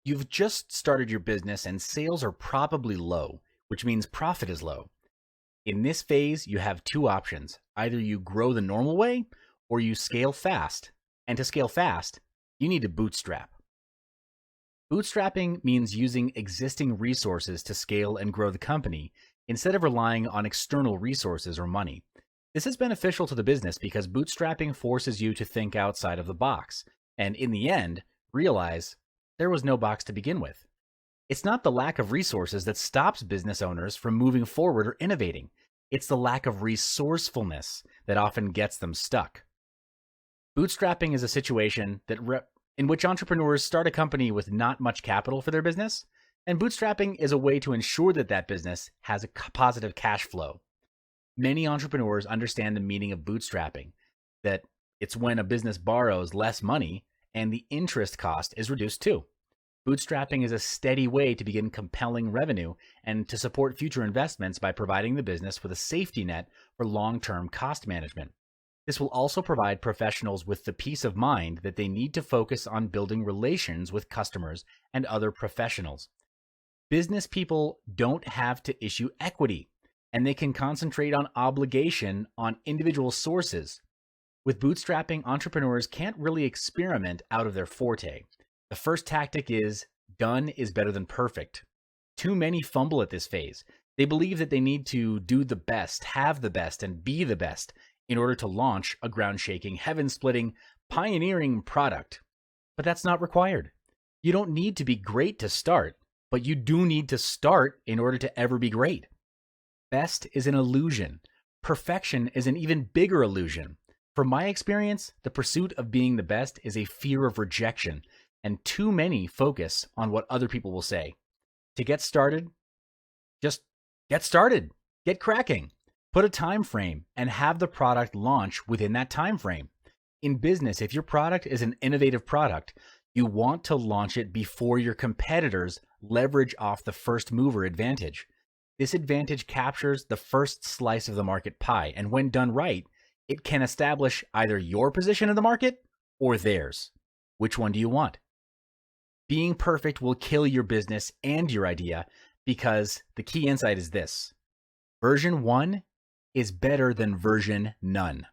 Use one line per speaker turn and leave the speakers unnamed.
You've just started your business and sales are probably low, which means profit is low. In this phase, you have two options. Either you grow the normal way or you scale fast. And to scale fast, you need to bootstrap. Bootstrapping means using existing resources to scale and grow the company instead of relying on external resources or money. This is beneficial to the business because bootstrapping forces you to think outside of the box and, in the end, realize there was no box to begin with. It's not the lack of resources that stops business owners from moving forward or innovating. It's the lack of resourcefulness that often gets them stuck. Bootstrapping is a situation in which entrepreneurs start a company with not much capital for their business, and bootstrapping is a way to ensure that that business has a positive cash flow. Many entrepreneurs understand the meaning of bootstrapping, that it's when a business borrows less money and the interest cost is reduced too. Bootstrapping is a steady way to begin compelling revenue and to support future investments by providing the business with a safety net for long-term cost management. This will also provide professionals with the peace of mind that they need to focus on building relations with customers and other professionals. Business people don't have to issue equity, and they can concentrate on obligation on individual sources. With bootstrapping, entrepreneurs can't really experiment out of their forte. The first tactic is done is better than perfect. Too many fumble at this phase. They believe that they need to do the best, have the best, and be the best in order to launch a ground-shaking, heaven-splitting, pioneering product. But that's not required. You don't need to be great to start, but you do need to start in order to ever be great. Best is an illusion. Perfection is an even bigger illusion. From my experience, the pursuit of being the best is a fear of rejection, and too many focus on what other people will say. To get started, just get started. Get cracking. Put a time frame and have the product launch within that time frame. In business, if your product is an innovative product, you want to launch it before your competitors leverage off the first mover advantage. This advantage captures the first slice of the market pie, and when done right, it can establish either your position in the market or theirs. Which one do you want? Being perfect will kill your business and your idea because the key insight is this: version 1 is better than version none.